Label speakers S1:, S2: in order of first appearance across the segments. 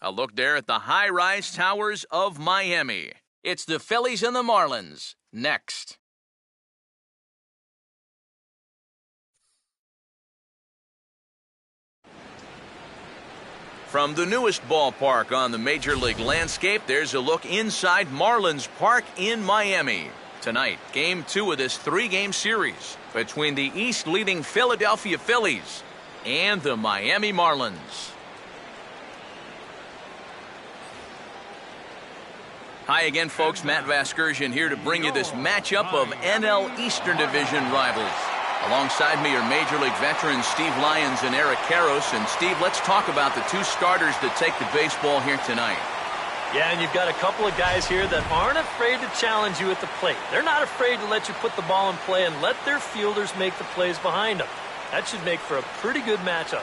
S1: A look there at the high-rise towers of Miami. It's the Phillies and the Marlins next. From the newest ballpark on the Major League landscape, there's a look inside Marlins Park in Miami. Tonight, Game 2 of this 3-game series between the East-leading Philadelphia Phillies and the Miami Marlins. Hi again, folks. Matt Vasgersian here to bring you this matchup of NL Eastern Division rivals. Alongside me are Major League veterans Steve Lyons and Eric Karros. And Steve, let's talk about the two starters that take the baseball here tonight.
S2: Yeah, and you've got a couple of guys here that aren't afraid to challenge you at the plate. They're not afraid to let you put the ball in play and let their fielders make the plays behind them. That should make for a pretty good matchup.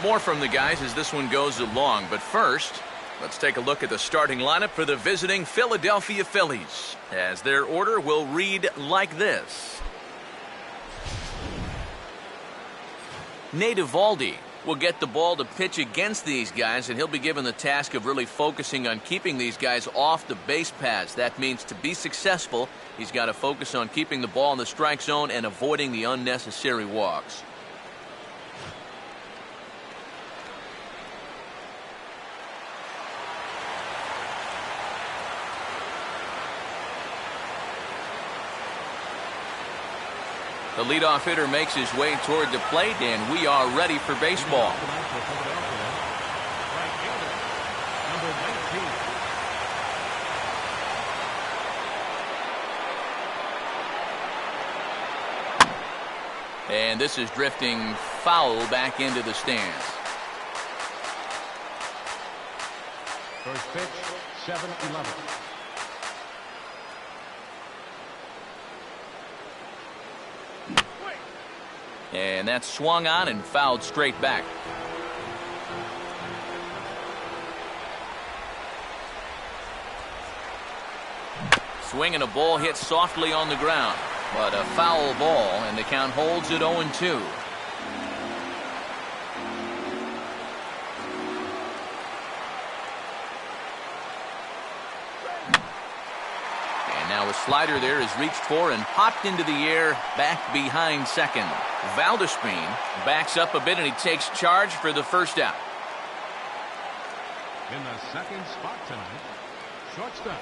S1: More from the guys as this one goes along, but first, let's take a look at the starting lineup for the visiting Philadelphia Phillies, as their order will read like this. Nate Eovaldi will get the ball to pitch against these guys, and he'll be given the task of really focusing on keeping these guys off the base paths. That means to be successful, he's got to focus on keeping the ball in the strike zone and avoiding the unnecessary walks. The leadoff hitter makes his way toward the plate, and we are ready for baseball. And this is drifting foul back into the stands.
S3: First pitch, 7-11.
S1: And that's swung on and fouled straight back. Swing and a ball hit softly on the ground, but a foul ball, and the count holds at 0-2. Now a slider there is reached for and popped into the air back behind second. Valdespin backs up a bit and he takes charge for the first out.
S3: In the second spot tonight, shortstop,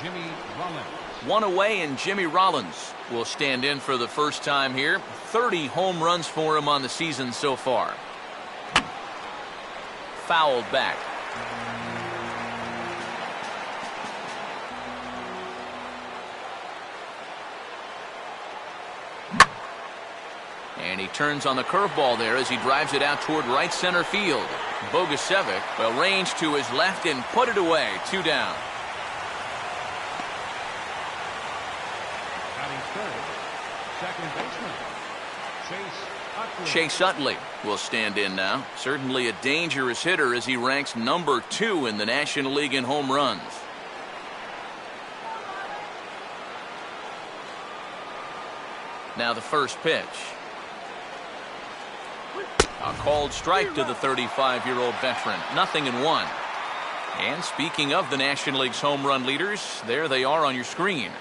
S3: Jimmy Rollins.
S1: One away, and Jimmy Rollins will stand in for the first time here. 30 home runs for him on the season so far. Fouled back. And he turns on the curveball there as he drives it out toward right center field. Bogusevic will range to his left and put it away. 2 down.
S3: Batting third, second baseman,
S1: Chase Utley will stand in now. Certainly a dangerous hitter as he ranks number 2 in the National League in home runs. Now the first pitch. A called strike to the 35-year-old veteran. 0-1. And speaking of the National League's home run leaders, there they are on your screen.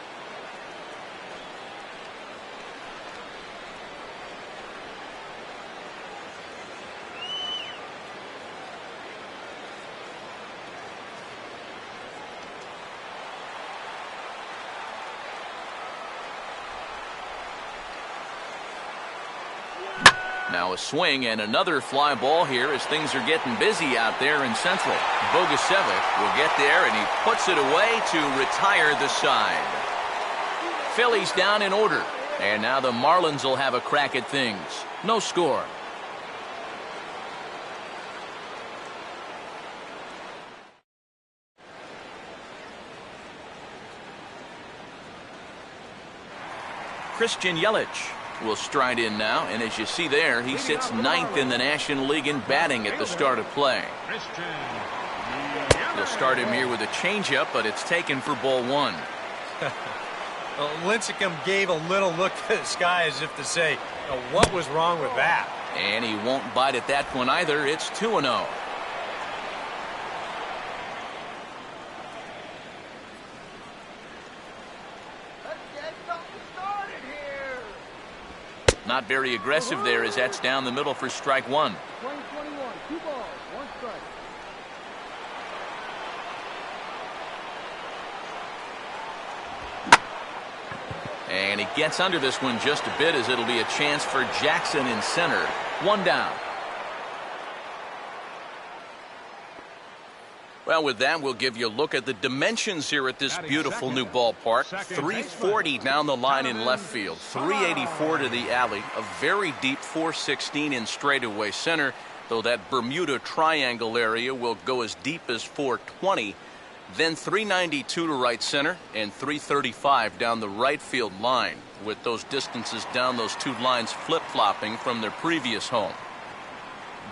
S1: Now a swing and another fly ball here as things are getting busy out there in Central. Bogusevic will get there and he puts it away to retire the side. Phillies down in order. And now the Marlins will have a crack at things. No score. Christian Yelich will stride in now, and as you see there, he sits 9th in the National League in batting at the start of play. He'll start him here with a changeup, but it's taken for ball 1.
S4: Lincecum gave a little look to the sky as if to say, what was wrong with that?
S1: And he won't bite at that one either. It's 2-0. Not very aggressive there as that's down the middle for strike one.
S5: 20-21, 2 balls, 1 strike.
S1: And he gets under this one just a bit as it'll be a chance for Jackson in center. 1 down. Well, with that, we'll give you a look at the dimensions here at this beautiful new ballpark. 340 down the line in left field, 384 to the alley, a very deep 416 in straightaway center, though that Bermuda Triangle area will go as deep as 420. Then 392 to right center and 335 down the right field line, with those distances down those two lines flip-flopping from their previous home.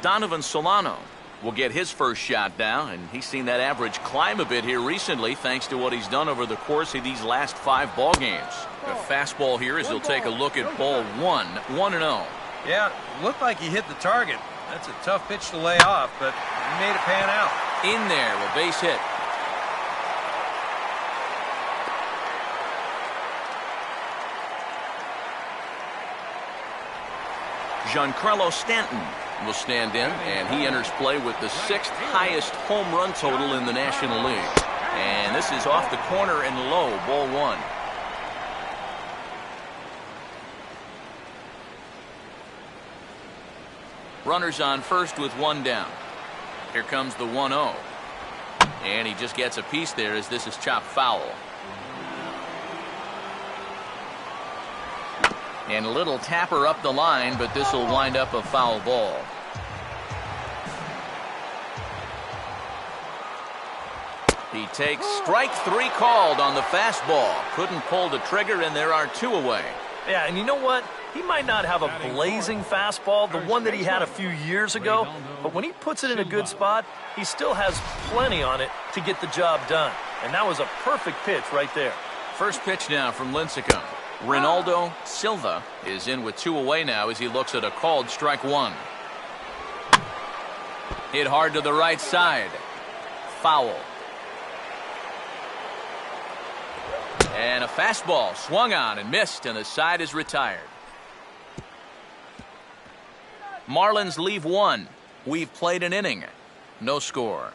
S1: Donovan Solano will get his first shot down, and he's seen that average climb a bit here recently thanks to what he's done over the course of these last 5 ball games. A fastball here as he'll take a look at ball 1, 1-0.
S4: Yeah, looked like he hit the target. That's a tough pitch to lay off, but he made it pan out.
S1: In there, a base hit. Giancarlo Stanton will stand in, and he enters play with the 6th highest home run total in the National League. And this is off the corner and low, ball 1. Runners on first with 1 down. Here comes the 1-0. And he just gets a piece there as this is chopped foul. And a little tapper up the line, but this will wind up a foul ball. He takes strike 3 called on the fastball. Couldn't pull the trigger, and there are 2 away.
S2: Yeah, and you know what? He might not have a blazing fastball, the one that he had a few years ago, but when he puts it in a good spot, he still has plenty on it to get the job done. And that was a perfect pitch right there.
S1: First pitch now from Lincecum. Ronaldo Silva is in with 2 away now as he looks at a called strike 1. Hit hard to the right side. Foul. And a fastball swung on and missed, and the side is retired. Marlins leave 1. We've played an inning. No score.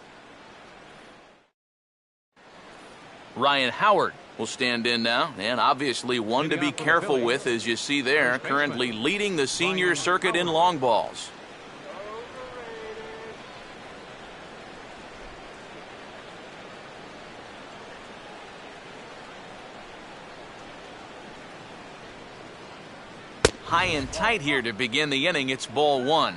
S1: Ryan Howard will stand in now, and obviously one to be careful with, as you see there, currently leading the senior circuit in long balls. High and tight here to begin the inning. It's ball 1.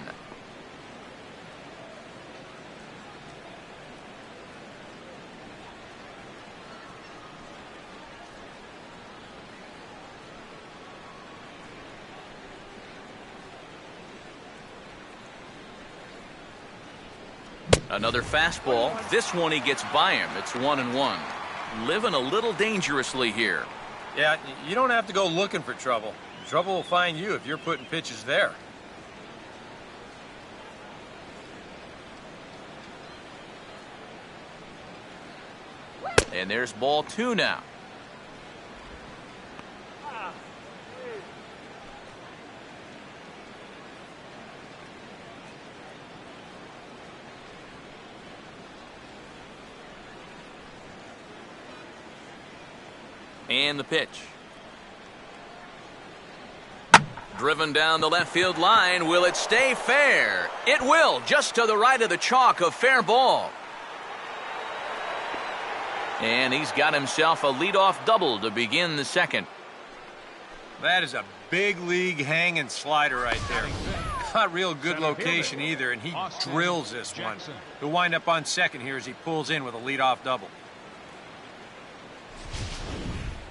S1: Another fastball. This one he gets by him. It's 1-1. Living a little dangerously here.
S4: Yeah, you don't have to go looking for trouble. Trouble will find you if you're putting pitches there.
S1: And there's ball 2 now. And the pitch. Driven down the left field line. Will it stay fair? It will, just to the right of the chalk, a fair ball. And he's got himself a leadoff double to begin the second.
S4: That is a big league hanging slider right there. Not real good location either, and he drills this one. He'll wind up on second here as he pulls in with a leadoff double.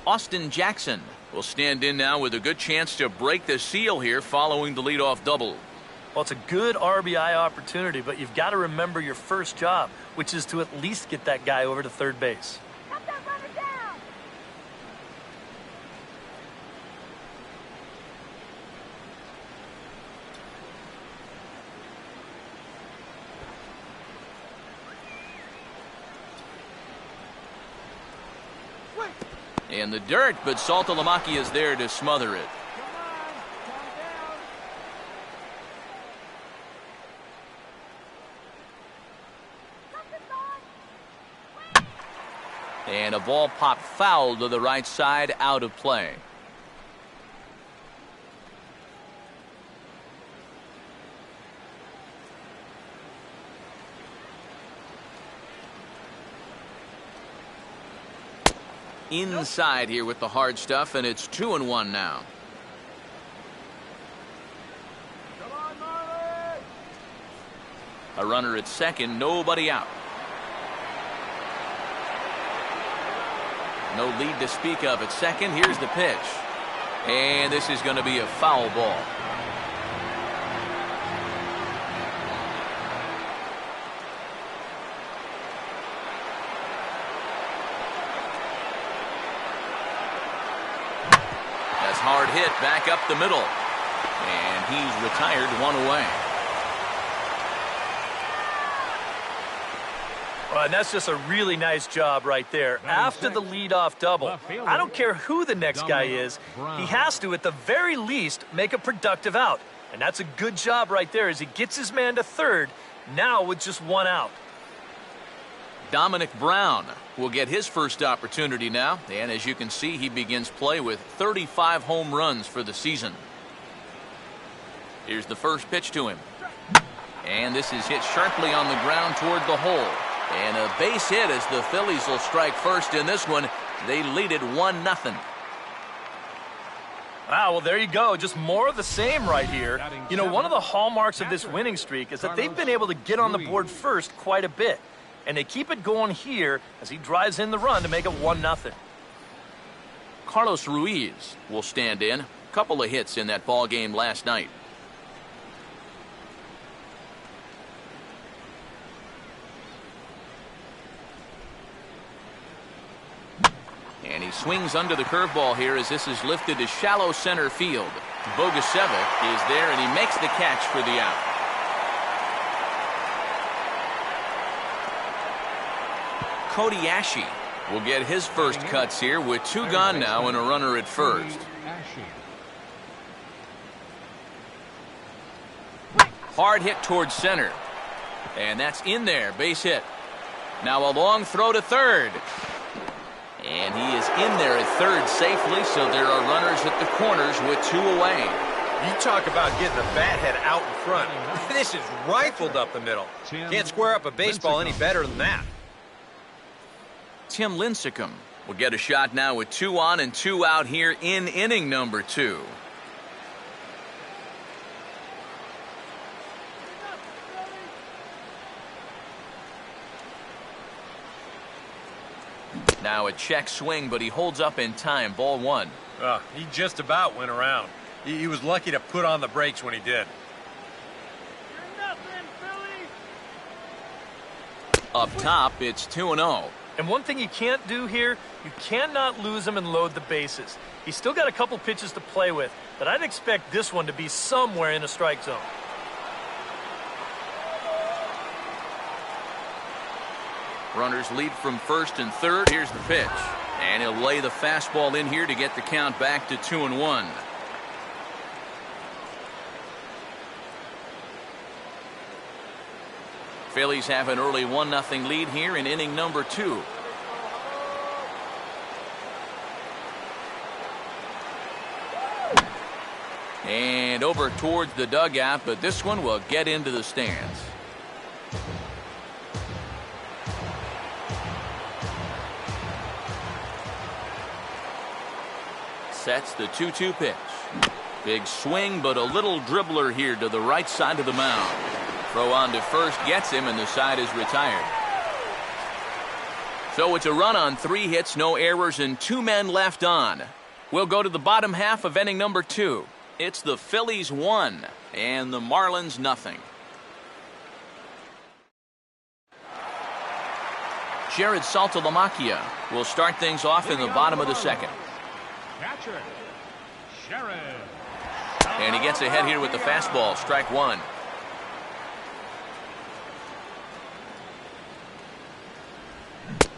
S1: Austin Jackson will stand in now with a good chance to break the seal here following the leadoff double.
S2: Well, it's a good RBI opportunity, but you've got to remember your first job, which is to at least get that guy over to third base.
S5: Cut that runner down.
S1: in the dirt, but Saltalamacchia is there to smother it. And a ball popped foul to the right side, out of play. Inside here with the hard stuff, and it's 2-1 now.
S5: Come on, Marlins!
S1: A runner at second, nobody out. No lead to speak of at second. Here's the pitch. And this is going to be a foul ball. That's hard hit back up the middle. And he's retired, one away.
S2: And that's just a really nice job right there. After the leadoff double, I don't care who the next guy is, he has to, at the very least, make a productive out. And that's a good job right there as he gets his man to third, now with just one out.
S1: Dominic Brown will get his first opportunity now. And as you can see, he begins play with 35 home runs for the season. Here's the first pitch to him. And this is hit sharply on the ground toward the hole. And a base hit as the Phillies will strike first in this one. They lead it 1-0.
S2: Wow, well, there you go. Just more of the same right here. You know, one of the hallmarks of this winning streak is that they've been able to get on the board first quite a bit. And they keep it going here as he drives in the run to make it 1-0.
S1: Carlos Ruiz will stand in. A couple of hits in that ball game last night. And he swings under the curveball here as this is lifted to shallow center field. Bogusevic is there, and he makes the catch for the out. Cody Ashe will get his first cuts here with 2 gone now and a runner at first. Hard hit towards center. And that's in there, base hit. Now a long throw to third. And he is in there at third safely, so there are runners at the corners with 2 away.
S4: You talk about getting the bat head out in front. This is rifled up the middle. Can't square up a baseball any better than that.
S1: Tim Lincecum will get a shot now with 2 on and 2 out here in inning number 2. Now a check swing, but he holds up in time. Ball 1.
S4: He just about went around. He was lucky to put on the brakes when he did.
S5: You're nothing, Philly!
S1: Up top, it's 2-0.
S2: And one thing you can't do here, you cannot lose him and load the bases. He's still got a couple pitches to play with, but I'd expect this one to be somewhere in the strike zone.
S1: Runners lead from first and third. Here's the pitch. And he'll lay the fastball in here to get the count back to 2-1. Phillies have an early 1-0 lead here in inning number 2. And over towards the dugout, but this one will get into the stands. Sets the 2-2 pitch. Big swing, but a little dribbler here to the right side of the mound. Throw on to first gets him, and the side is retired. So it's a run on 3 hits, no errors, and 2 men left on. We'll go to the bottom half of inning number 2. It's the Phillies 1 and the Marlins 0. Jared Saltalamacchia will start things off in the bottom of the second.
S3: Catcher, Jared.
S1: And he gets ahead here with the fastball, strike 1.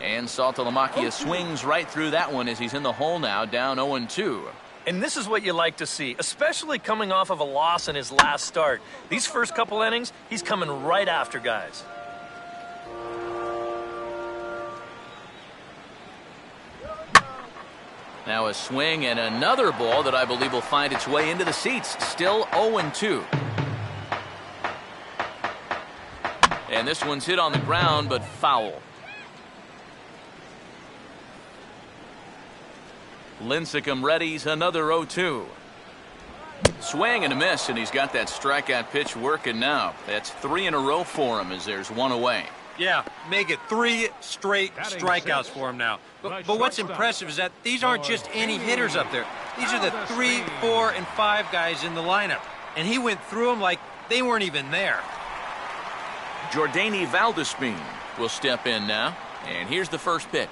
S1: And Saltalamacchia swings right through that one as he's in the hole now, down 0-2.
S2: And this is what you like to see, especially coming off of a loss in his last start. These first couple innings, he's coming right after guys.
S1: Now a swing and another ball that I believe will find its way into the seats. Still 0-2. And this one's hit on the ground, but foul. Lincecum readies another 0-2. Swing and a miss, and he's got that strikeout pitch working now. That's 3 in a row for him as there's one away.
S4: Yeah, make it 3 straight strikeouts for him now. But what's impressive is that these aren't just any hitters up there. These are the 3, 4, and 5 guys in the lineup. And he went through them like they weren't even there.
S1: Jordany Valdespin will step in now. And here's the first pitch.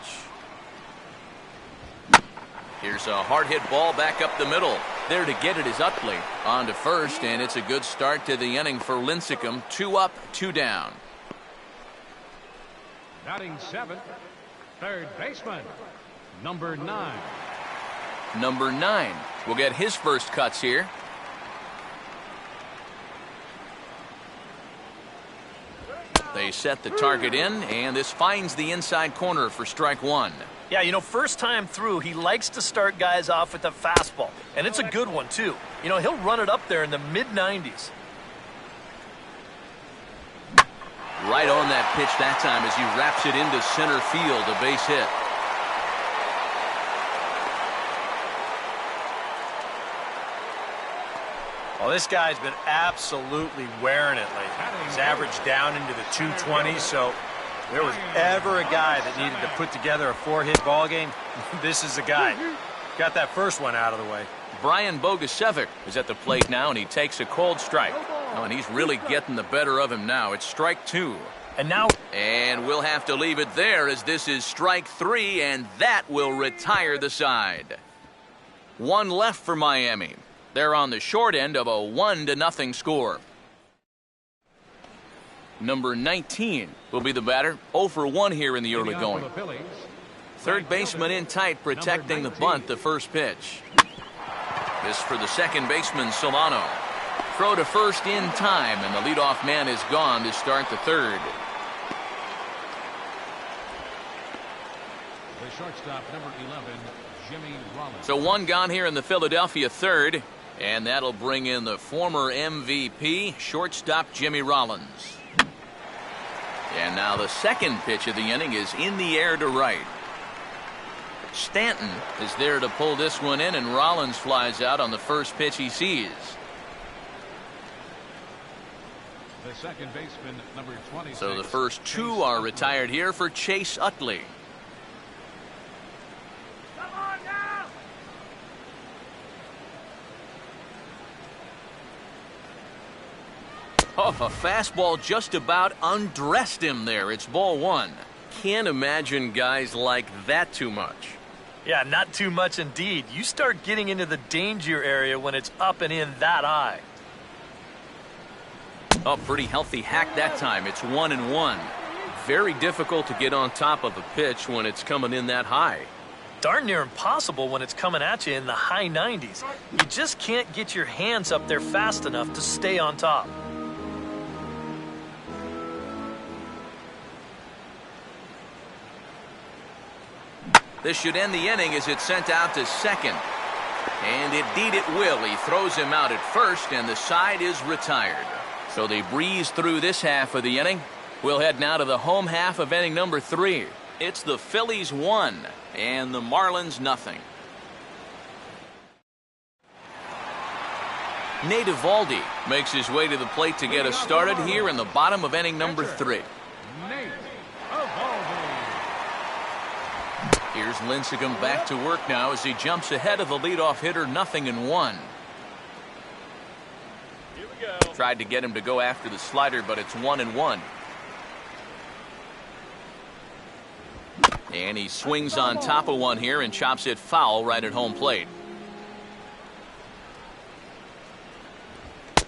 S1: Here's a hard-hit ball back up the middle. There to get it is Utley on to first, and it's a good start to the inning for Lincecum. 2 up, 2 down.
S3: Batting 7th, third baseman, number 9.
S1: Number 9 will get his first cuts here. They set the target in, and this finds the inside corner for strike 1.
S2: Yeah, you know, first time through, he likes to start guys off with a fastball. And it's a good one, too. You know, he'll run it up there in the mid-90s.
S1: Right on that pitch that time as he wraps it into center field, a base hit.
S4: Well, this guy's been absolutely wearing it lately. He's averaged down into the 220s, so if there was ever a guy that needed to put together a 4-hit ball game, this is the guy. Got that first one out of the way.
S1: Brian Bogusevic is at the plate now, and he takes a cold strike. Oh, and he's really getting the better of him now. It's strike 2. And we'll have to leave it there as this is strike 3, and that will retire the side. 1 left for Miami. They're on the short end of a 1-0 score. Number 19 will be the batter. 0 for 1 here in the early going. Third baseman in tight, protecting the bunt, the first pitch. This for the second baseman, Solano. Throw to first in time, and the leadoff man is gone to start the third.
S3: The shortstop, number 11, Jimmy Rollins.
S1: So 1 gone here in the Philadelphia third, and that'll bring in the former MVP, shortstop Jimmy Rollins. And now the second pitch of the inning is in the air to right. Stanton is there to pull this one in, and Rollins flies out on the first pitch he sees.
S3: The second baseman, number 26.
S1: So the first 2 are retired here for Chase Utley.
S5: Come on now!
S1: Oh, a fastball just about undressed him there. It's ball 1. Can't imagine guys like that too much.
S2: Yeah, not too much indeed. You start getting into the danger area when it's up and in that high.
S1: Oh, pretty healthy hack that time. It's 1-1. Very difficult to get on top of a pitch when it's coming in that high.
S2: Darn near impossible when it's coming at you in the high 90s. You just can't get your hands up there fast enough to stay on top.
S1: This should end the inning as it's sent out to second. And indeed it will. He throws him out at first, and the side is retired. So they breeze through this half of the inning. We'll head now to the home half of inning number 3. It's the Phillies 1 and the Marlins 0. Nate Eovaldi makes his way to the plate to get us started here in the bottom of inning number 3.
S3: Nate Eovaldi.
S1: Here's Lincecum back to work now as he jumps ahead of the leadoff hitter, 0-1.
S5: Here we go.
S1: Tried to get him to go after the slider, but it's 1-1. And he swings on top of one here and chops it foul right at home plate.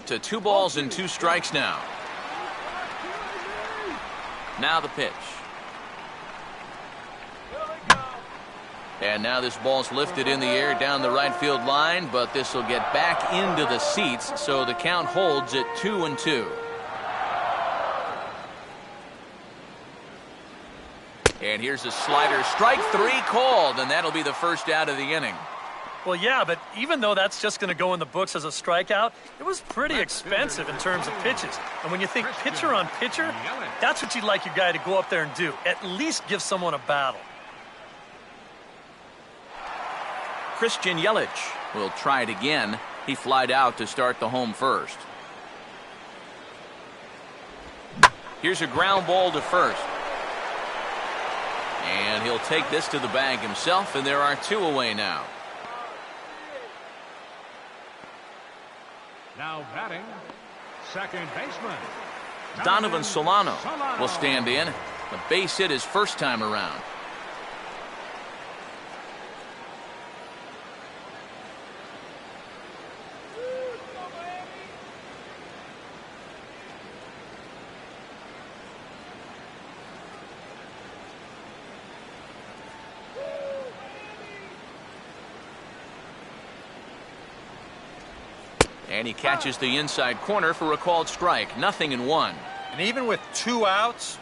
S1: To 2 balls and 2 strikes now. Now the pitch. And now this ball's lifted in the air down the right field line, but this will get back into the seats, so the count holds at 2-2. And here's a slider, strike 3 called, and that'll be the first out of the inning.
S2: Well, yeah, but even though that's just going to go in the books as a strikeout, it was pretty expensive in terms of pitches. And when you think pitcher on pitcher, that's what you'd like your guy to go up there and do. At least give someone a battle.
S1: Christian Yelich will try it again. He flied out to start the home first. Here's a ground ball to first. And he'll take this to the bag himself, and there are 2 away now.
S3: Now batting, second baseman
S1: Donovan Solano will stand in. The base hit his first time around. And he catches the inside corner for a called strike. 0-1.
S4: And even with 2 outs,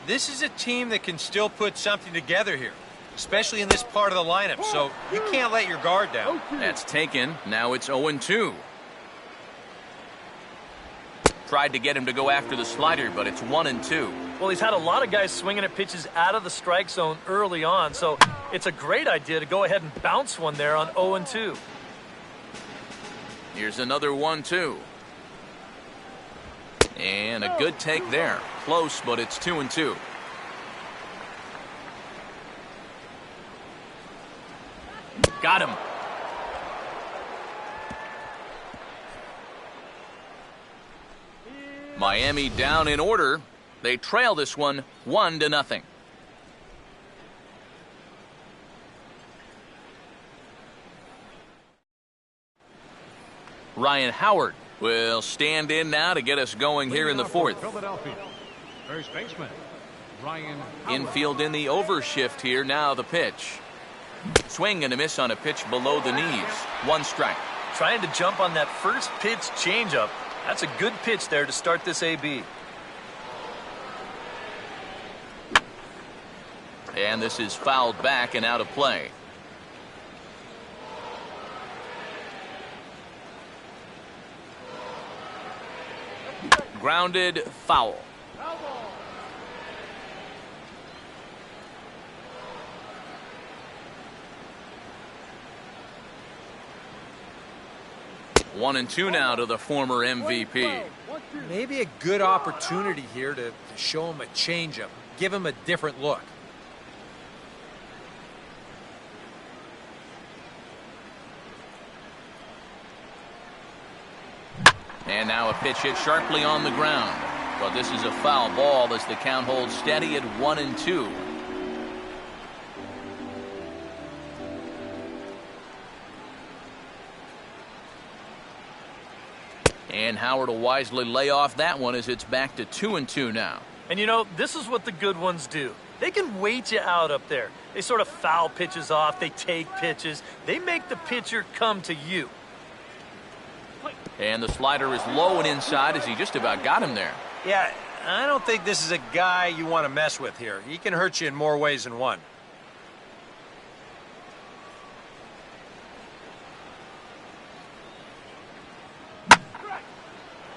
S4: this is a team that can still put something together here, especially in this part of the lineup, so you can't let your guard down.
S1: That's taken. Now it's 0-2. Tried to get him to go after the slider, but it's 1-2.
S2: Well, he's had a lot of guys swinging at pitches out of the strike zone early on, so it's a great idea to go ahead and bounce one there on 0-2.
S1: Here's another 1-2. And a good take there. Close, but it's 2-2. Got him. Miami down in order. They trail this one 1-0. Ryan Howard will stand in now to get us going here in the 4th.
S3: Philadelphia, first baseman Ryan Howard.
S1: Infield in the overshift here. Now the pitch. Swing and a miss on a pitch below the knees. 1 strike.
S2: Trying to jump on that first pitch changeup. That's a good pitch there to start this AB.
S1: And this is fouled back and out of play. Grounded, foul. One and two now to the former MVP.
S4: Maybe a good opportunity here to show him a changeup, give him a different look.
S1: And now a pitch hit sharply on the ground. But this is a foul ball as the count holds steady at 1-2. And Howard will wisely lay off that one as it's back to 2-2 now.
S2: And you know, this is what the good ones do. They can wait you out up there. They sort of foul pitches off. They take pitches. They make the pitcher come to you.
S1: And the slider is low and inside as he just about got him there.
S4: Yeah, I don't think this is a guy you want to mess with here. He can hurt you in more ways than one.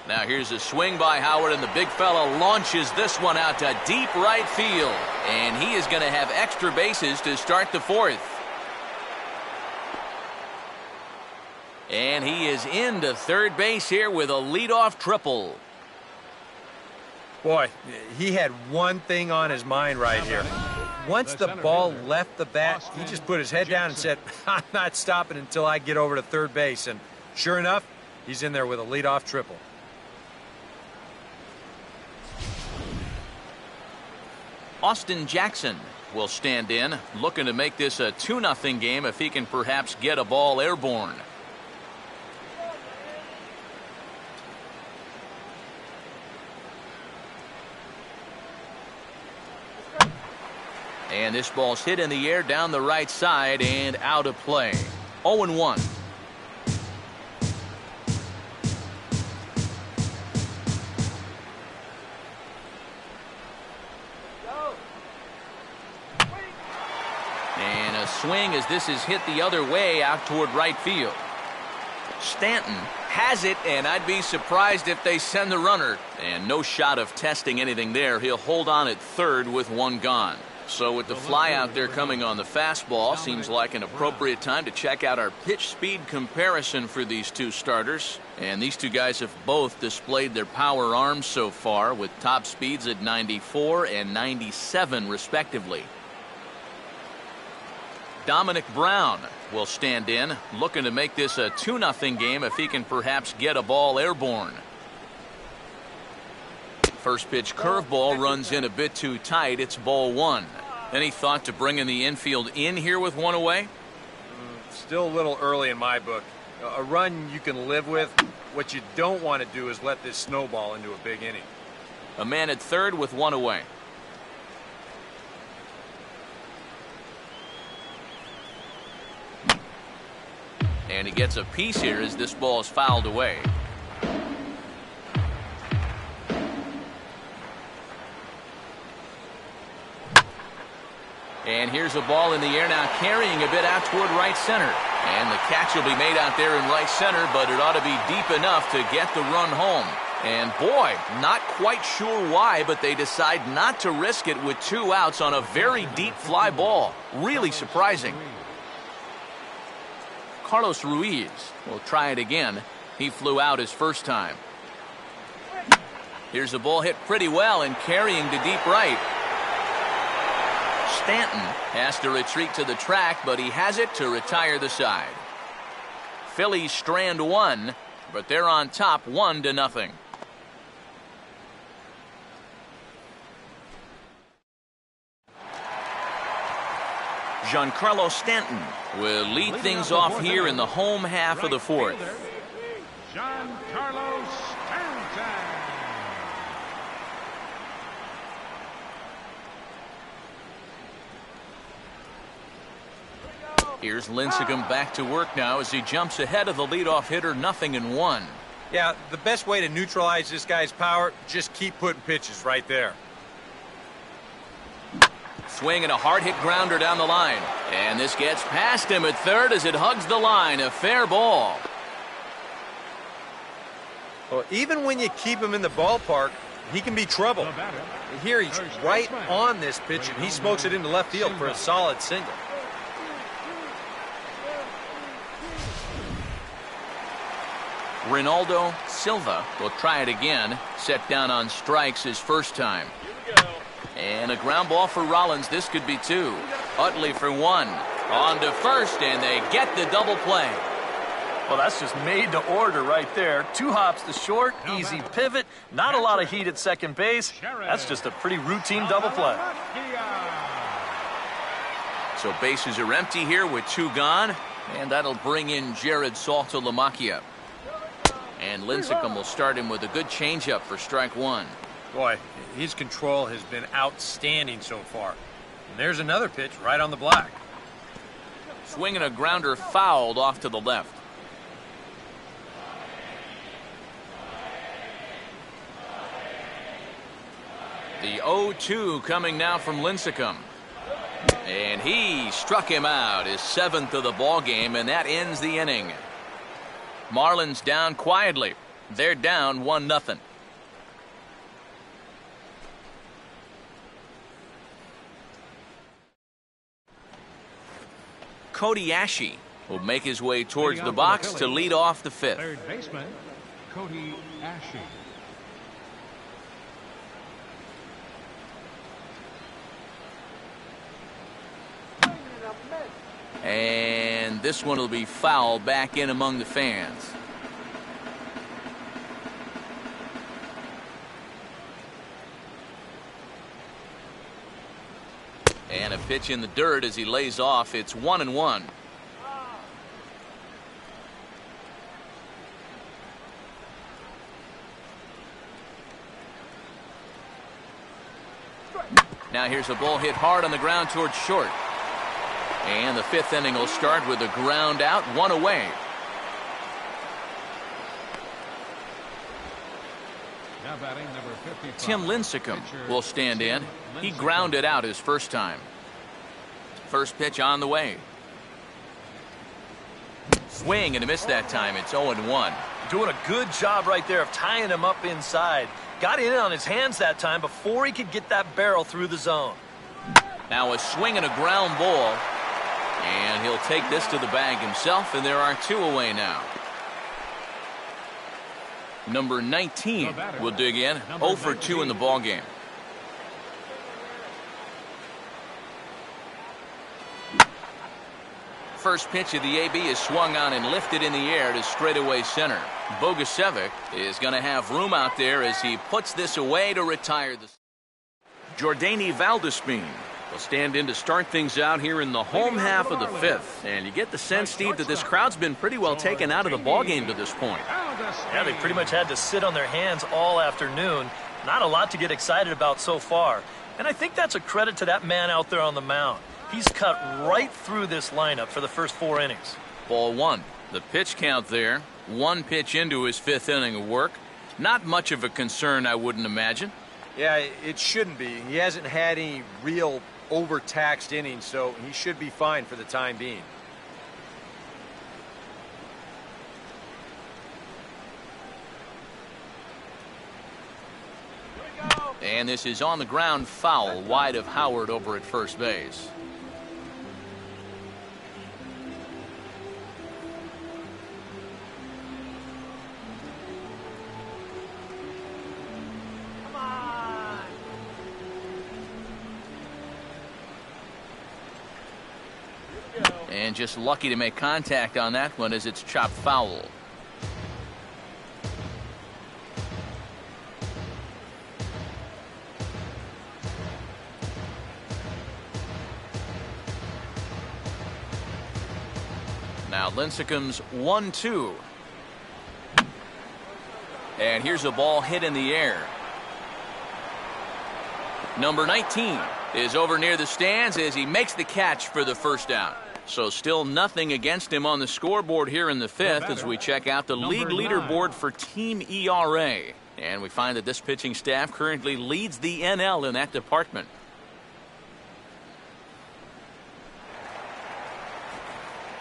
S1: Now here's a swing by Howard, and the big fella launches this one out to deep right field. And he is going to have extra bases to start the 4th. And he is into third base here with a leadoff triple.
S4: Boy, he had one thing on his mind right here. Once the ball left the bat, he just put his head down and said, I'm not stopping until I get over to third base. And sure enough, he's in there with a leadoff triple.
S1: Austin Jackson will stand in, looking to make this a 2-0 game if he can perhaps get a ball airborne. And this ball's hit in the air down the right side and out of play. 0-1. And a swing as this is hit the other way out toward right field. Stanton has it, and I'd be surprised if they send the runner. And no shot of testing anything there. He'll hold on at third with one gone. So with the fly out there coming on the fastball, seems like an appropriate time to check out our pitch speed comparison for these two starters. And these two guys have both displayed their power arms so far with top speeds at 94 and 97 respectively. Dominic Brown will stand in, looking to make this a 2-0 game if he can perhaps get a ball airborne. First pitch curveball runs in a bit too tight. It's ball one. Any thought to bringing the infield in here with one away?
S4: Still a little early in my book. A run you can live with. What you don't want to do is let this snowball into a big inning.
S1: A man at third with one away. And he gets a piece here as this ball is fouled away. And here's a ball in the air now, carrying a bit out toward right center. And the catch will be made out there in right center, but it ought to be deep enough to get the run home. And boy, not quite sure why, but they decide not to risk it with 2 outs on a very deep fly ball. Really surprising. Carlos Ruiz will try it again. He flew out his first time. Here's a ball hit pretty well and carrying to deep right. Stanton has to retreat to the track, but he has it to retire the side. Phillies strand one, but they're on top 1-0. Giancarlo Stanton will lead things off here in the home half of the fourth.
S3: Giancarlo Stanton.
S1: Here's Lincecum back to work now as he jumps ahead of the leadoff hitter, 0-1.
S4: Yeah, the best way to neutralize this guy's power, just keep putting pitches right there.
S1: Swing and a hard hit grounder down the line. And this gets past him at third as it hugs the line. A fair ball.
S4: Well, even when you keep him in the ballpark, he can be trouble. Here he's right on this pitch, and he smokes it into left field for a solid single.
S1: Ronaldo Silva will try it again. Set down on strikes his first time. And a ground ball for Rollins. This could be 2. Utley for 1. On to first, and they get the double play.
S2: Well, that's just made to order right there. 2 hops to short, easy pivot, not a lot of heat at second base. That's just a pretty routine double play.
S1: So bases are empty here with 2 gone, and that'll bring in Jared Saltalamacchia. And Lincecum will start him with a good changeup for strike 1.
S4: Boy, his control has been outstanding so far. And there's another pitch right on the black.
S1: Swinging a grounder fouled off to the left. The 0-2 coming now from Lincecum. And he struck him out, his 7th of the ball game, and that ends the inning. Marlins down quietly. They're down 1-0. Cody Ashe will make his way towards the box to lead off the 5th.
S3: Third baseman, Cody Ashe.
S1: And this one will be fouled back in among the fans. And a pitch in the dirt as he lays off. It's 1-1. Now here's a ball hit hard on the ground towards short. And the 5th inning will start with a ground out, 1 away.
S3: Now batting number 55.
S1: Tim Lincecum will stand in. He grounded out his first time. First pitch on the way. Swing and a miss that time. It's 0-1.
S2: Doing a good job right there of tying him up inside. Got in on his hands that time before he could get that barrel through the zone.
S1: Now a swing and a ground ball. And he'll take this to the bag himself, and there are 2 away now. Number 19 will dig in. 0 for 2 in the ballgame. First pitch of the AB is swung on and lifted in the air to straightaway center. Bogusevic is going to have room out there as he puts this away to retire. Jordany Valdespin will stand in to start things out here in the home half of the 5th. And you get the sense, Steve, that this crowd's been pretty well taken out of the ballgame to this point.
S2: Yeah, they pretty much had to sit on their hands all afternoon. Not a lot to get excited about so far. And I think that's a credit to that man out there on the mound. He's cut right through this lineup for the first 4 innings.
S1: Ball 1. The pitch count there. 1 pitch into his 5th inning of work. Not much of a concern, I wouldn't imagine.
S4: Yeah, it shouldn't be. He hasn't had any real overtaxed innings, so he should be fine for the time being.
S1: And this is on the ground, foul, wide of Howard over at first base. And just lucky to make contact on that one as it's chopped foul. Now Lincecum's 1-2. And here's a ball hit in the air. Number 19 is over near the stands as he makes the catch for the first out. So still nothing against him on the scoreboard here in the 5th as we check out the league leaderboard for team ERA. And we find that this pitching staff currently leads the NL in that department.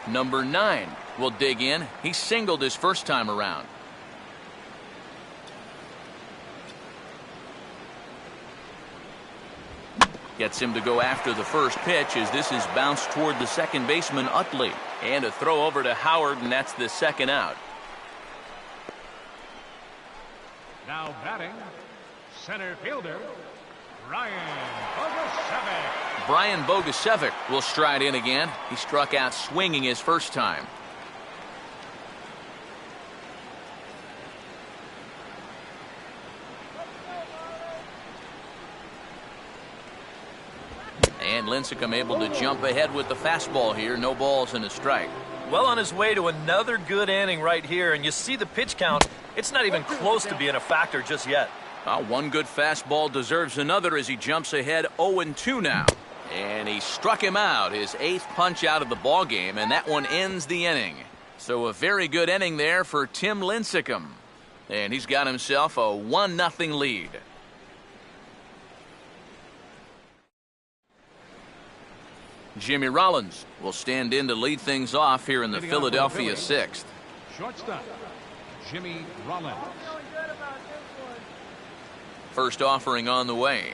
S1: Number 9 will dig in. He singled his first time around. Gets him to go after the first pitch as this is bounced toward the second baseman Utley. And a throw over to Howard, and that's the second out.
S3: Now batting, center fielder, Brian Bogusevic.
S1: Brian Bogusevic will stride in again. He struck out swinging his first time. And Lincecum able to jump ahead with the fastball here. No balls and a strike.
S2: Well on his way to another good inning right here. And you see the pitch count. It's not even close to being a factor just yet.
S1: One good fastball deserves another as he jumps ahead 0-2 now. And he struck him out, his 8th punch out of the ball game, and that one ends the inning. So a very good inning there for Tim Lincecum. And he's got himself a 1-0 lead. Jimmy Rollins will stand in to lead things off here in the Philadelphia 6th.
S3: Shortstop, Jimmy Rollins.
S1: First offering on the way.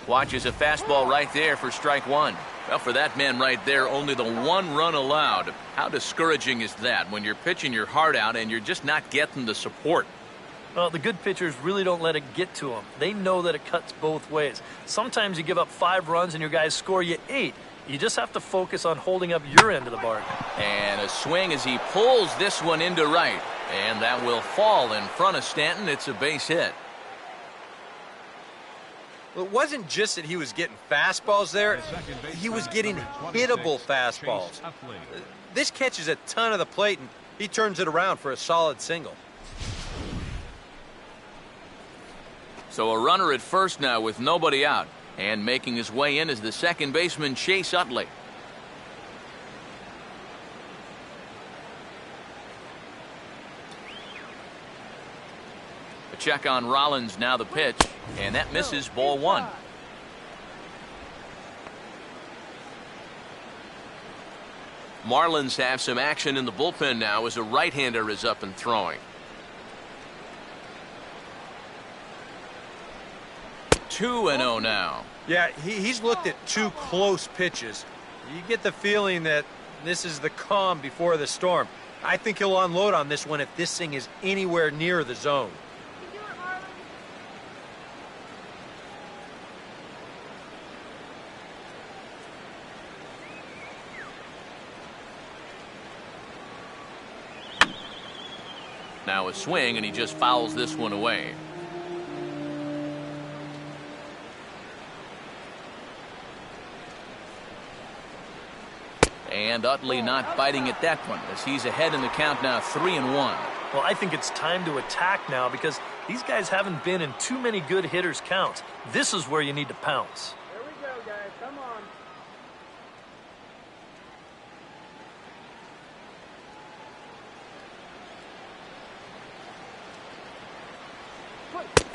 S1: Watches a fastball right there for strike 1. Well, for that man right there, only the 1 run allowed. How discouraging is that when you're pitching your heart out and you're just not getting the support?
S2: Well, the good pitchers really don't let it get to them. They know that it cuts both ways. Sometimes you give up 5 runs and your guys score you 8. You just have to focus on holding up your end of the bargain.
S1: And a swing as he pulls this one into right. And that will fall in front of Stanton. It's a base hit.
S4: Well, it wasn't just that he was getting fastballs there. He was getting hittable fastballs. This catches a ton of the plate, and he turns it around for a solid single.
S1: So a runner at first now with nobody out. And making his way in is the second baseman, Chase Utley. A check on Rollins, now the pitch. And that misses, ball one. Marlins have some action in the bullpen now as a right-hander is up and throwing. 2-0 now.
S4: Yeah, he's looked at two close pitches. You get the feeling that this is the calm before the storm. I think he'll unload on this one if this thing is anywhere near the zone.
S1: Now a swing, and he just fouls this one away. And Utley not biting at that one as he's ahead in the count now, 3-1.
S2: Well, I think it's time to attack now because these guys haven't been in too many good hitters' counts. This is where you need to pounce.
S5: Here we go, guys. Come on.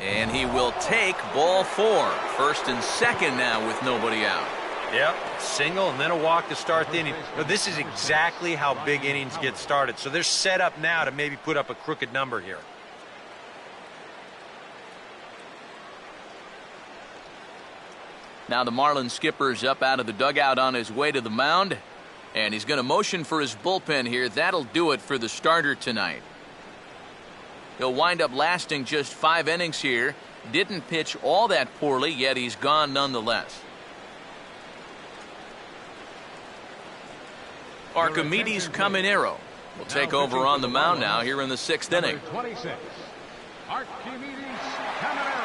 S1: And he will take ball four. First and second now with nobody out.
S4: Yep, single and then a walk to start the inning. Now, this is exactly how big innings get started. So they're set up now to maybe put up a crooked number here.
S1: Now the Marlins skipper's up out of the dugout on his way to the mound. And he's going to motion for his bullpen here. That'll do it for the starter tonight. He'll wind up lasting just 5 innings here. Didn't pitch all that poorly, yet he's gone nonetheless. Archimedes Caminero will take over on the mound now here in the 6th inning.
S3: 26. Archimedes Caminero.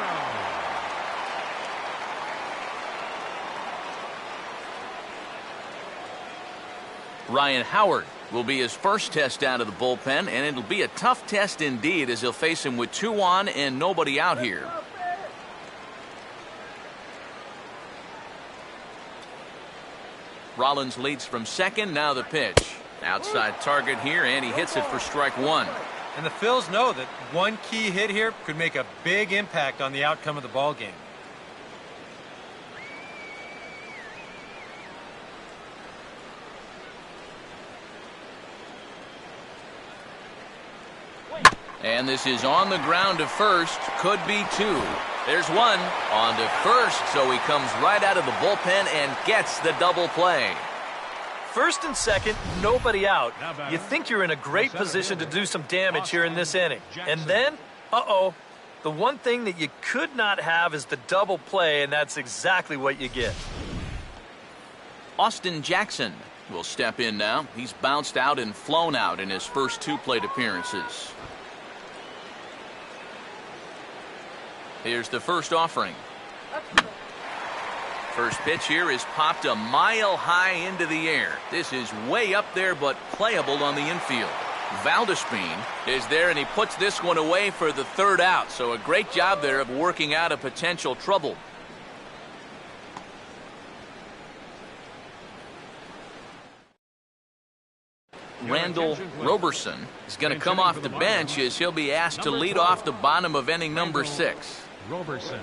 S1: Ryan Howard will be his first test out of the bullpen, and it'll be a tough test indeed as he'll face him with 2 on and nobody out here. Rollins leads from second, now the pitch. Outside target here, and he hits it for strike one.
S4: And the Phils know that one key hit here could make a big impact on the outcome of the ball game.
S1: And this is on the ground to first. Could be 2. There's one on to first, so he comes right out of the bullpen and gets the double play.
S2: First and second, nobody out. You think you're in a great position to do some damage here in this inning. And then, the one thing that you could not have is the double play, and that's exactly what you get.
S1: Austin Jackson will step in now. He's bounced out and flown out in his first 2 plate appearances. Here's the first offering. First pitch here is popped a mile high into the air. This is way up there, but playable on the infield. Valdespin is there, and he puts this one away for the 3rd out. So a great job there of working out a potential trouble. Randall Roberson is going to come off the bench as he'll be asked to lead off the bottom of inning number 6.
S3: Roberson.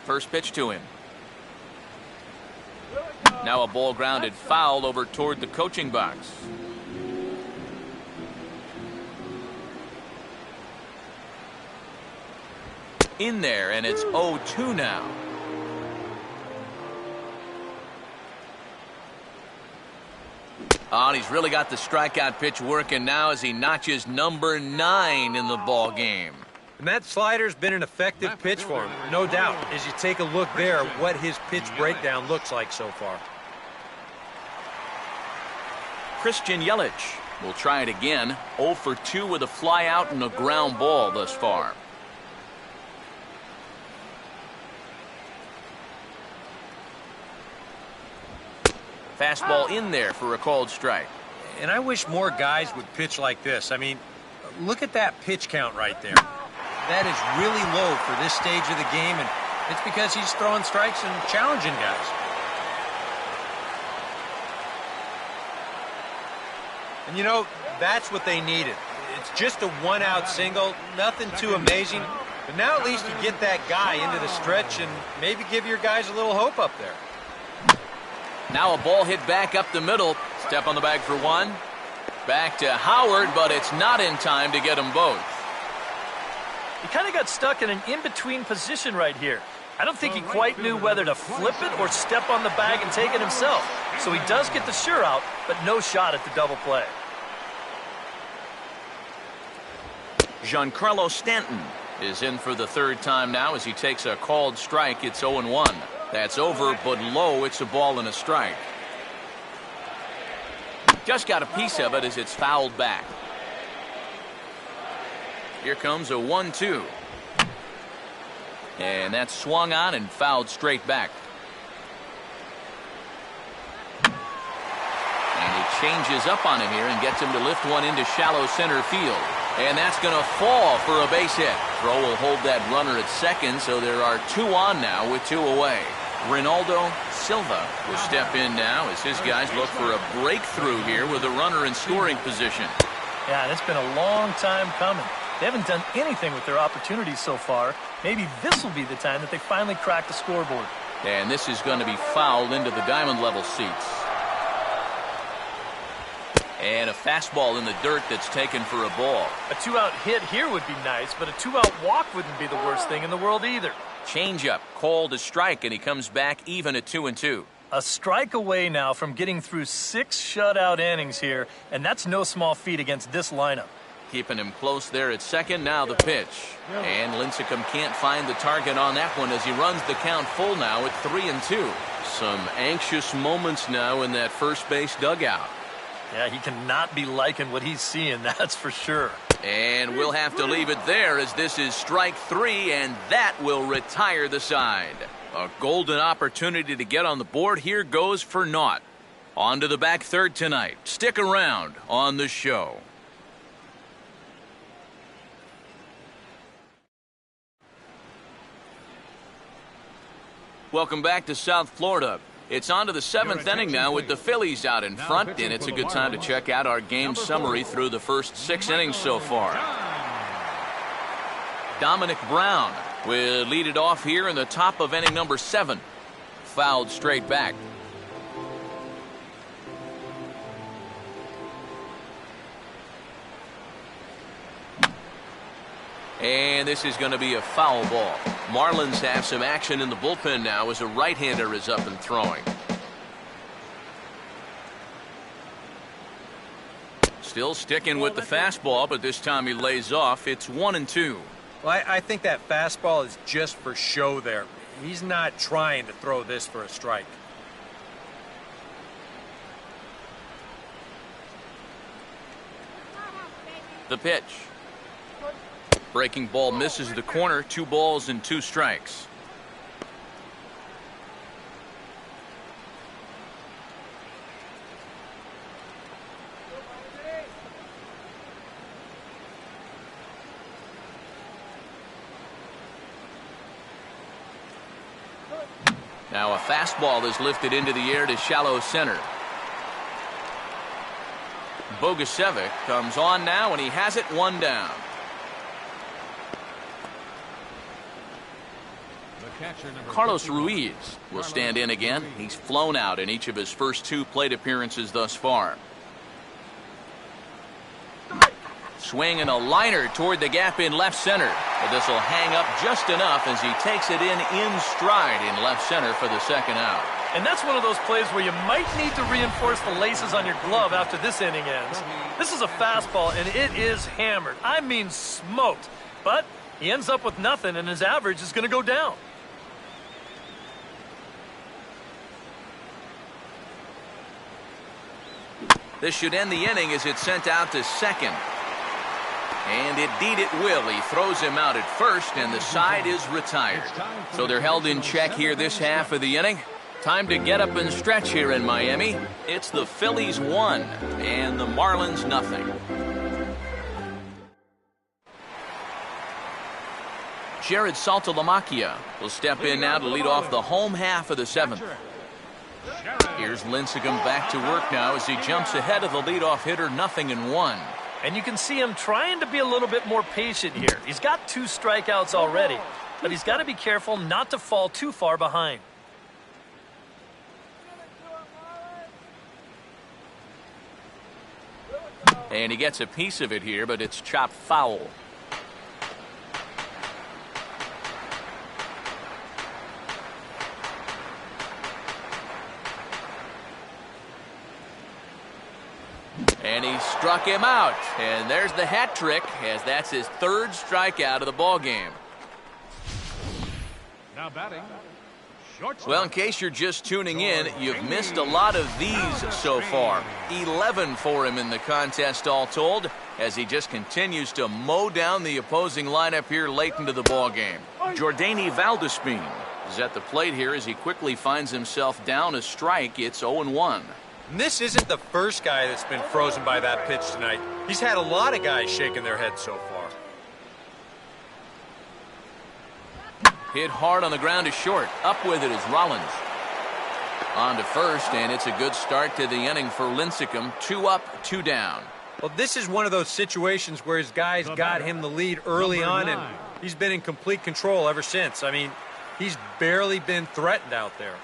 S1: First pitch to him. Now a ball grounded foul over toward the coaching box. In there, and it's 0-2 now. Oh, and he's really got the strikeout pitch working now as he notches number 9 in the ball game.
S4: And that slider's been an effective pitch for him, no doubt, as you take a look there what his pitch breakdown looks like so far.
S1: Christian Yelich will try it again. 0 for 2 with a fly out and a ground ball thus far. Fastball in there for a called strike.
S4: And I wish more guys would pitch like this. I mean, look at that pitch count right there. That is really low for this stage of the game, and it's because he's throwing strikes and challenging guys. And you know, that's what they needed. It's just a one-out single, nothing too amazing. But now at least you get that guy into the stretch and maybe give your guys a little hope up there.
S1: Now a ball hit back up the middle. Step on the bag for one. Back to Howard, but it's not in time to get them both.
S2: He kind of got stuck in an in-between position right here. I don't think he quite knew whether to flip it or step on the bag and take it himself. So he does get the sure out, but no shot at the double play.
S1: Giancarlo Stanton is in for the third time now as he takes a called strike. It's 0-1. That's over, but low. It's a ball and a strike. Just got a piece of it as it's fouled back. Here comes a 1-2. And that's swung on and fouled straight back. And he changes up on him here and gets him to lift one into shallow center field. And that's going to fall for a base hit. Throw will hold that runner at second, so there are two on now with two away. Ronaldo Silva will step in now as his guys look for a breakthrough here with a runner in scoring position.
S2: Yeah, it's been a long time coming. They haven't done anything with their opportunities so far. Maybe this will be the time that they finally crack the scoreboard.
S1: And this is going to be fouled into the diamond level seats. And a fastball in the dirt that's taken for a ball.
S2: A two-out hit here would be nice, but a two-out walk wouldn't be the worst thing in the world either.
S1: Changeup called a strike, and he comes back even at 2-2.
S2: A strike away now from getting through 6 shutout innings here, and that's no small feat against this lineup.
S1: Keeping him close there at second. Now the pitch. And Lincecum can't find the target on that one as he runs the count full now at 3-2. Some anxious moments now in that first base dugout.
S2: Yeah, he cannot be liking what he's seeing, that's for sure.
S1: And we'll have to leave it there as this is strike 3, and that will retire the side. A golden opportunity to get on the board here goes for naught. On to the back third tonight. Stick around on the show. Welcome back to South Florida. It's on to the 7th inning now with the Phillies out in front, and it's a good time to check out our game summary through the first 6 innings so far. Dominic Brown will lead it off here in the top of inning number 7. Fouled straight back. And this is going to be a foul ball. Marlins have some action in the bullpen now as a right-hander is up and throwing. Still sticking with the fastball, but this time he lays off. It's 1-2.
S4: Well, I think that fastball is just for show there. He's not trying to throw this for a strike.
S1: The pitch. Breaking ball misses the corner. 2 balls and 2 strikes. Now a fastball is lifted into the air to shallow center. Bogusevic comes on now, and he has it 1 down. Carlos Ruiz will stand in again. He's flown out in each of his first 2 plate appearances thus far. Swing and a liner toward the gap in left center. But this will hang up just enough as he takes it in stride in left center for the 2nd out.
S2: And that's one of those plays where you might need to reinforce the laces on your glove after this inning ends. This is a fastball, and it is hammered. I mean smoked. But he ends up with nothing, and his average is going to go down.
S1: This should end the inning as it's sent out to second. And indeed it will. He throws him out at first, and the side is retired. So they're held in check here this half of the inning. Time to get up and stretch here in Miami. It's the Phillies 1 and the Marlins nothing. Jared Saltalamacchia will step in now to lead off the home half of the 7th. Here's Lincecum back to work now as he jumps ahead of the leadoff hitter, 0-1.
S2: And you can see him trying to be a little bit more patient here. He's got 2 strikeouts already, but he's got to be careful not to fall too far behind.
S1: And he gets a piece of it here, but it's chopped foul. And he struck him out. And there's the hat trick, as that's his 3rd strikeout of the ballgame.
S3: Now batting. Shortstop.
S1: Well, in case you're just tuning in, you've missed a lot of these so far. 11 for him in the contest all told, as he just continues to mow down the opposing lineup here late into the ballgame. Jordany Valdespin is at the plate here as he quickly finds himself down a strike. It's 0-1.
S4: And this isn't the first guy that's been frozen by that pitch tonight. He's had a lot of guys shaking their heads so far.
S1: Hit hard on the ground to short. Up with it is Rollins. On to first, and it's a good start to the inning for Lincecum. 2 up, 2 down.
S4: Well, this is one of those situations where his guys got him the lead early on, and he's been in complete control ever since. I mean, he's barely been threatened out there.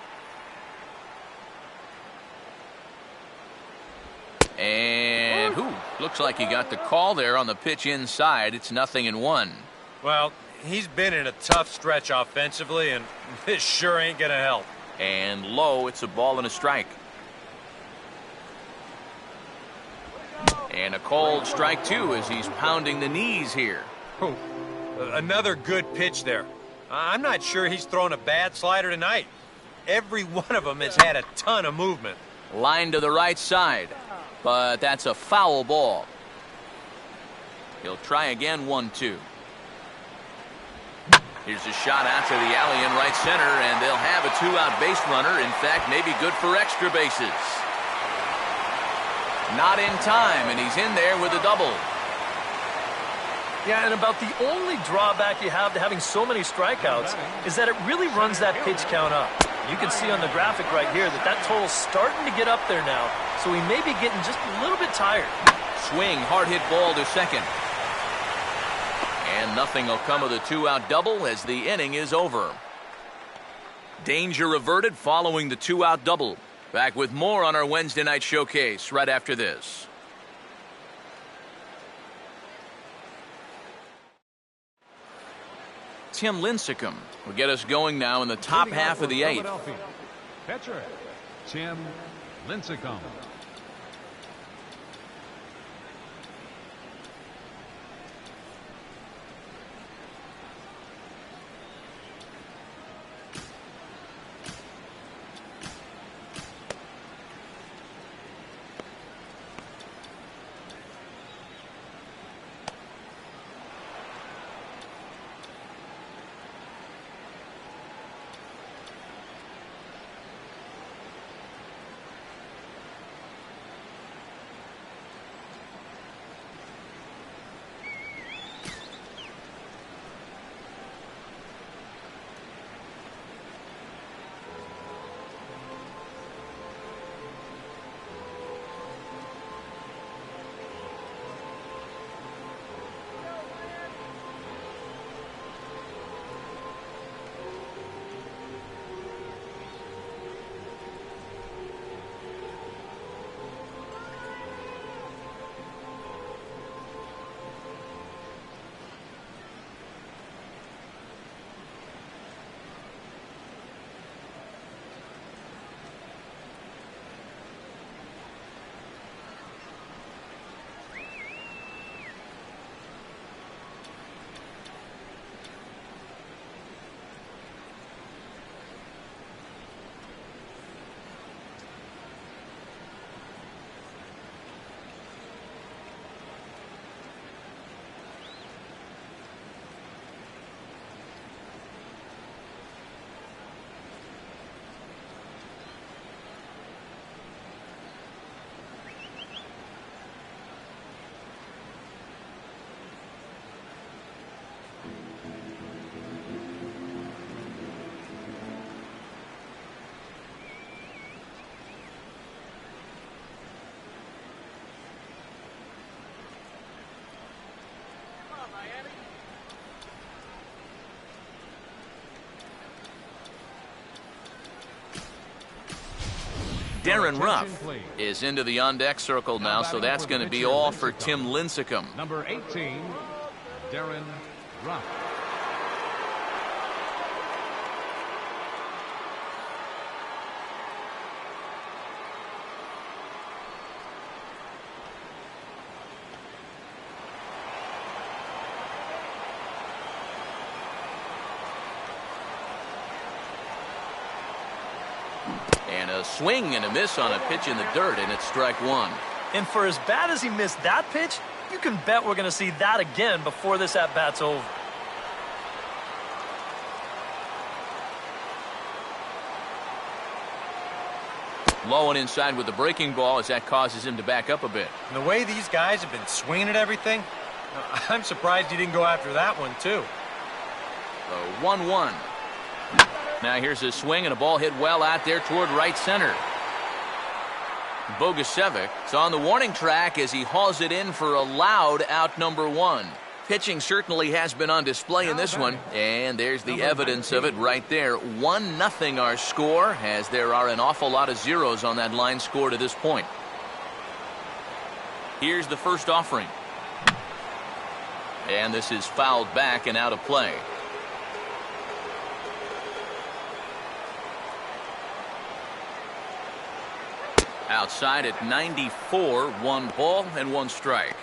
S1: And looks like he got the call there on the pitch inside. It's 0-1.
S4: Well, he's been in a tough stretch offensively, and this sure ain't gonna help.
S1: And low, it's a ball and a strike. And a cold strike, too, as he's pounding the knees here.
S4: Oh, another good pitch there. I'm not sure he's thrown a bad slider tonight. Every one of them has had a ton of movement.
S1: Line to the right side, but that's a foul ball. He'll try again, 1-2. Here's a shot out to the alley in right center, and they'll have a 2-out base runner. In fact, maybe good for extra bases. Not in time, and he's in there with a double.
S2: Yeah, and about the only drawback you have to having so many strikeouts is that it really runs that pitch count up. You can see on the graphic right here that total's starting to get up there now, so he may be getting just a little bit tired.
S1: Swing, hard hit ball to second. And nothing will come of the 2-out double as the inning is over. Danger averted following the 2-out double. Back with more on our Wednesday night showcase right after this. Tim Lincecum will get us going now in the top half of the 8th.
S3: Pitcher, Tim Lincecum.
S1: Darren Ruff
S3: attention, please.
S1: is into the on-deck circle now, so that's going to be all for Tim Lincecum.
S3: Number 18, Darren Ruff.
S1: And a swing and a miss on a pitch in the dirt, and it's strike one.
S2: And for as bad as he missed that pitch, you can bet we're going to see that again before this at-bat's over.
S1: Low and inside with the breaking ball as that causes him to back up a bit.
S4: And the way these guys have been swinging at everything, I'm surprised he didn't go after that one, too.
S1: So 1-1. Now here's a swing and a ball hit well out there toward right center. Bogusevic is on the warning track as he hauls it in for a loud out number one. Pitching certainly has been on display in this one, and there's the evidence of it right there. 1-0 our score, as there are an awful lot of zeros on that line score to this point. Here's the first offering. And this is fouled back and out of play. Outside at 94, 1 ball and 1 strike.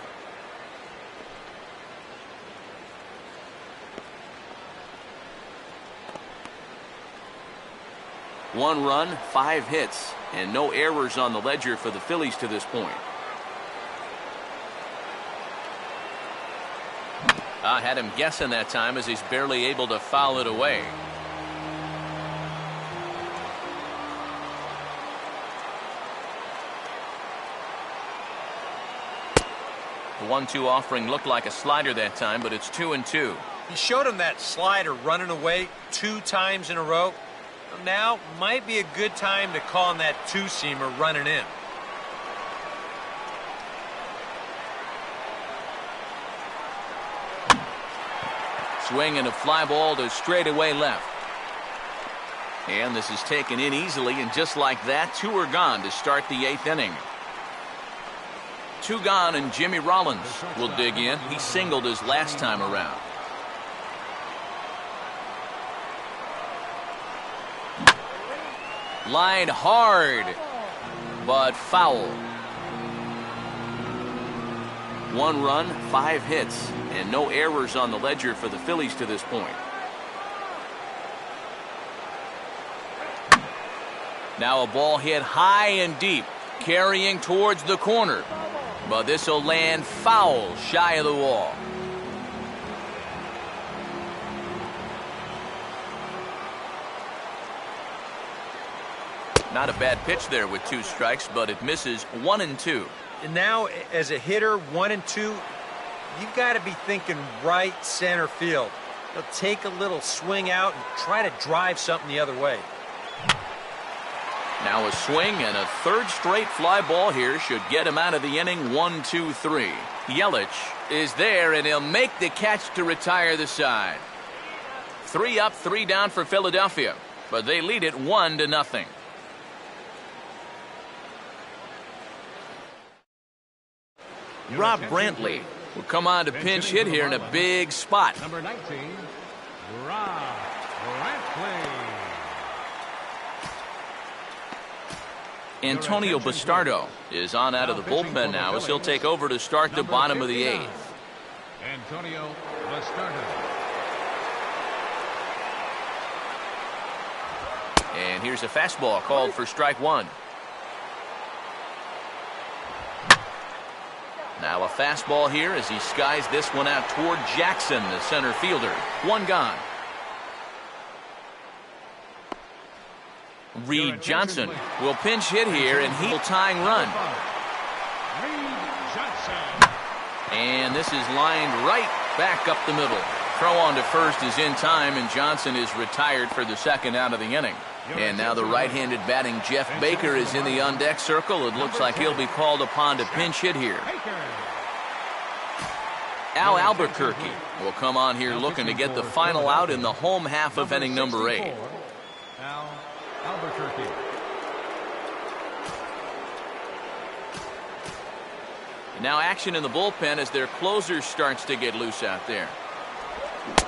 S1: One run, 5 hits, and no errors on the ledger for the Phillies to this point. I had him guessing that time as he's barely able to foul it away. The 1-2 offering looked like a slider that time, but it's 2-2.
S4: He showed him that slider running away 2 times in a row. Now might be a good time to call on that 2-seamer running in.
S1: Swing and a fly ball to straightaway left. And this is taken in easily, and just like that, 2 are gone to start the 8th inning. 2 gone, and Jimmy Rollins will dig in. He singled his last time around. Lined hard, but foul. 1 run, 5 hits, and no errors on the ledger for the Phillies to this point. Now a ball hit high and deep, carrying towards the corner. But this will land foul shy of the wall. Not a bad pitch there with 2 strikes, but it misses 1 and 2.
S4: And now, as a hitter, 1 and 2, you've got to be thinking right center field. He'll take a little swing out and try to drive something the other way.
S1: Now a swing and a 3rd straight fly ball here should get him out of the inning. 1-2-3. Yelich is there, and he'll make the catch to retire the side. 3 up, 3 down for Philadelphia, but they lead it 1-0. Rob Brantley will come on to pinch hit here in a big spot.
S3: Number 19, Rob Brantley.
S1: Antonio Bastardo is on out of the bullpen now as he'll take over to start the bottom of the 8th.
S3: Antonio Bastardo.
S1: And here's a fastball called for strike 1. Now a fastball here as he skies this one out toward Jackson, the center fielder. 1 gone. Reed Johnson will pinch hit here, and he'll tying run.
S3: Reed Johnson.
S1: And this is lined right back up the middle. Throw on to first is in time, and Johnson is retired for the 2nd out of the inning. And now the right-handed batting Jeff Baker is in the on-deck circle. It looks like he'll be called upon to pinch hit here. Al Albuquerque will come on here looking to get the final out in the home half of inning number 8.
S3: Al Albuquerque.
S1: Now action in the bullpen as their closer starts to get loose out there.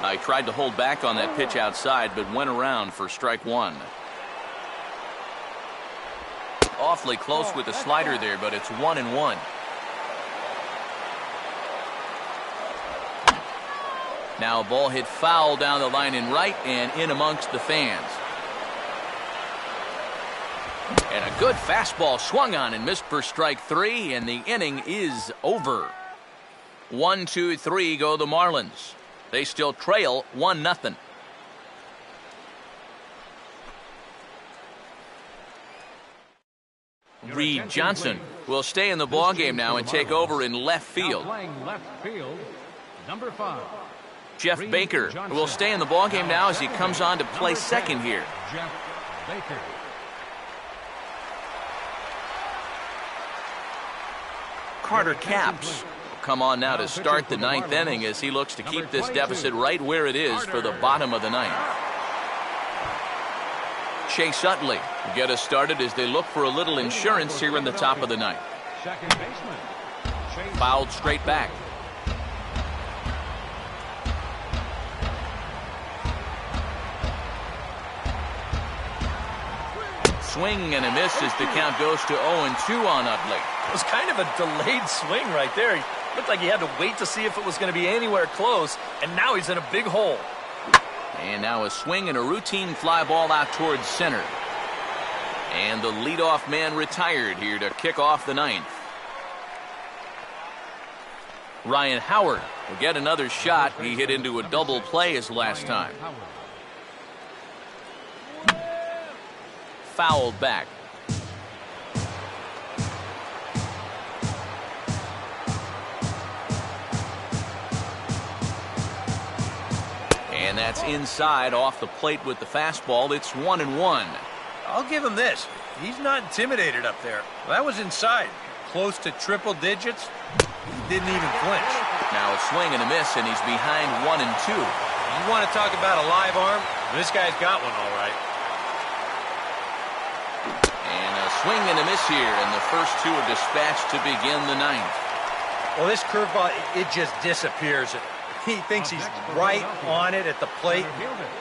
S1: I tried to hold back on that pitch outside, but went around for strike one. Awfully close with the slider there, but it's 1-1. Now a ball hit foul down the line in right and in amongst the fans. And a good fastball swung on and missed for strike three, and the inning is over. 1-2-3 go the Marlins. They still trail 1-0. Reed Johnson will stay in the ballgame now and take over in left field.
S3: Number 5.
S1: Jeff Baker will stay in the ballgame now as he comes on to play second here.
S3: Jeff Baker.
S1: Carter Capps will come on now to start the ninth inning as he looks to keep this deficit right where it is for the bottom of the ninth. Chase Utley will get us started as they look for a little insurance here in the top of the ninth.
S3: Second baseman.
S1: Fouled straight back. Swing and a miss as the count goes to 0-2 on Utley.
S2: It was kind of a delayed swing right there. He looked like he had to wait to see if it was going to be anywhere close, and now he's in a big hole.
S1: And now a swing and a routine fly ball out towards center. And the leadoff man retired here to kick off the ninth. Ryan Howard will get another shot. He hit into a double play his last time. Fouled back. And that's inside off the plate with the fastball. It's 1-1.
S4: I'll give him this. He's not intimidated up there. Well, that was inside. Close to triple digits. He didn't even flinch.
S1: Now a swing and a miss, and he's behind 1-2.
S4: You want to talk about a live arm? This guy's got one all right.
S1: And a swing and a miss here, and the first two are dispatched to begin the ninth.
S4: Well, this curveball, it just disappears. He thinks he's right on it at the plate.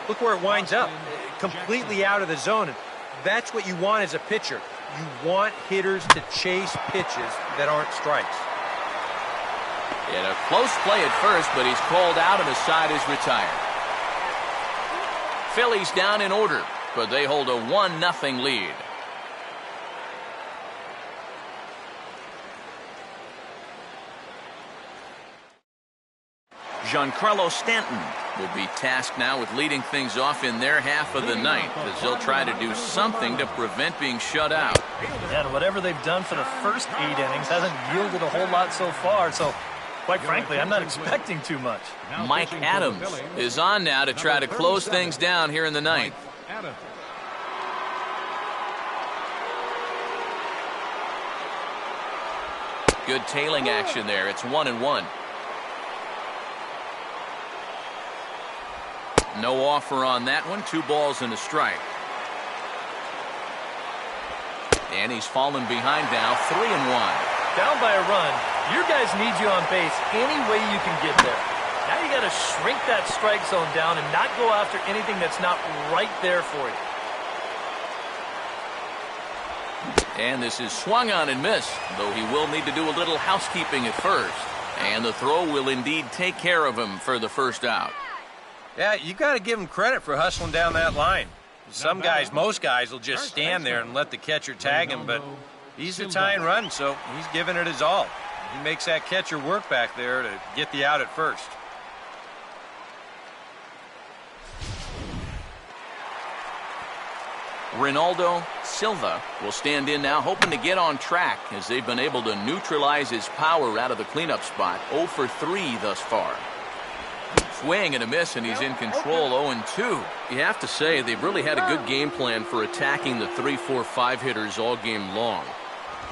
S4: Look where it winds up. Completely out of the zone. And that's what you want as a pitcher. You want hitters to chase pitches that aren't strikes.
S1: And a close play at first, but he's called out and the side is retired. Phillies down in order, but they hold a 1-0 lead. Giancarlo Stanton will be tasked now with leading things off in their half of the ninth as they'll try to do something to prevent being shut out.
S2: And whatever they've done for the first 8 innings hasn't yielded a whole lot so far, so quite frankly, I'm not expecting too much.
S1: Mike Adams is on now to try to close things down here in the ninth. Good tailing action there. It's 1-1. No offer on that one. 2 balls and a strike. And he's fallen behind now. 3-1.
S2: Down by a run. Your guys need you on base any way you can get there. Now you got to shrink that strike zone down and not go after anything that's not right there for you.
S1: And this is swung on and missed, though he will need to do a little housekeeping at first. And the throw will indeed take care of him for the first out.
S4: Yeah, you got to give him credit for hustling down that line. Some guys, most guys, will just stand there and let the catcher tag him, but he's the tying run, so he's giving it his all. He makes that catcher work back there to get the out at first.
S1: Ronaldo Silva will stand in now, hoping to get on track as they've been able to neutralize his power out of the cleanup spot. 0 for 3 thus far. Swing and a miss, and he's in control. 0-2. You have to say they've really had a good game plan for attacking the 3, 4, 5 hitters all game long.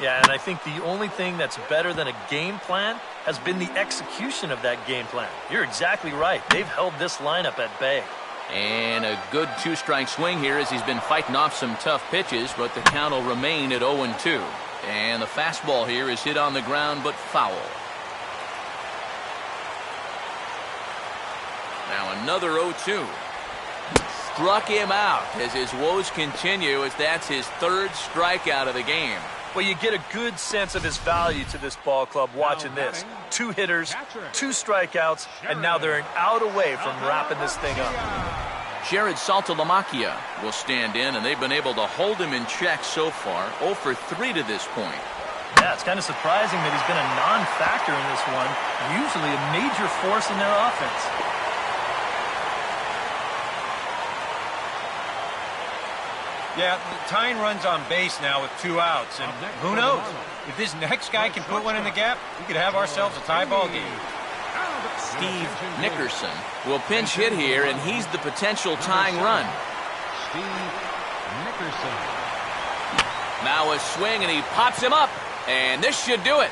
S2: Yeah, and I think the only thing that's better than a game plan has been the execution of that game plan. You're exactly right. They've held this lineup at bay.
S1: And a good 2-strike swing here as he's been fighting off some tough pitches, but the count will remain at 0-2. And the fastball here is hit on the ground but foul. Now another 0-2. Struck him out as his woes continue, as that's his third strikeout of the game.
S2: Well, you get a good sense of his value to this ball club watching this. 2 hitters, 2 strikeouts, and now they're an out away from wrapping this thing up.
S1: Jared Saltalamacchia will stand in, and they've been able to hold him in check so far. 0 for 3 to this point.
S2: Yeah, it's kind of surprising that he's been a non-factor in this one. Usually a major force in their offense.
S4: Yeah, tying runs on base now with 2 outs, and who knows? If this next guy can put one in the gap, we could have ourselves a tie ball game.
S1: Steve Nickerson will pinch hit here, and he's the potential tying run.
S3: Steve Nickerson.
S1: Now a swing, and he pops him up, and this should do it.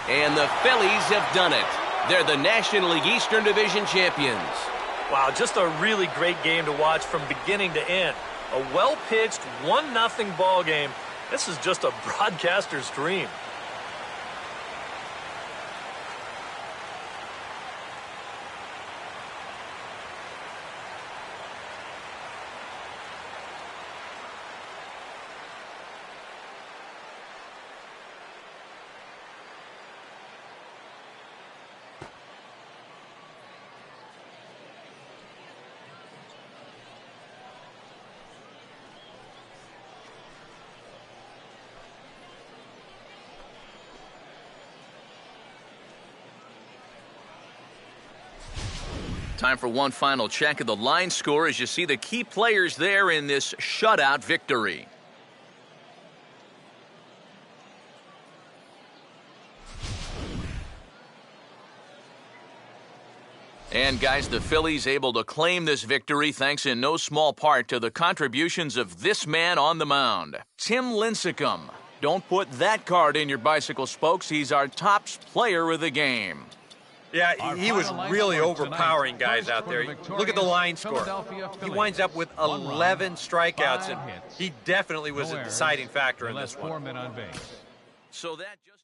S1: And the Phillies have done it. They're the National League Eastern Division champions.
S2: Wow, just a really great game to watch from beginning to end. A well-pitched 1-0 ball game. This is just a broadcaster's dream.
S1: Time for one final check of the line score as you see the key players there in this shutout victory. And guys, the Phillies able to claim this victory thanks in no small part to the contributions of this man on the mound, Tim Lincecum. Don't put that card in your bicycle spokes. He's our top player of the game.
S4: Yeah, he was really overpowering guys out there. Look at the line score. He winds up with 11 strikeouts, and he definitely was a deciding factor in this one.
S1: So that just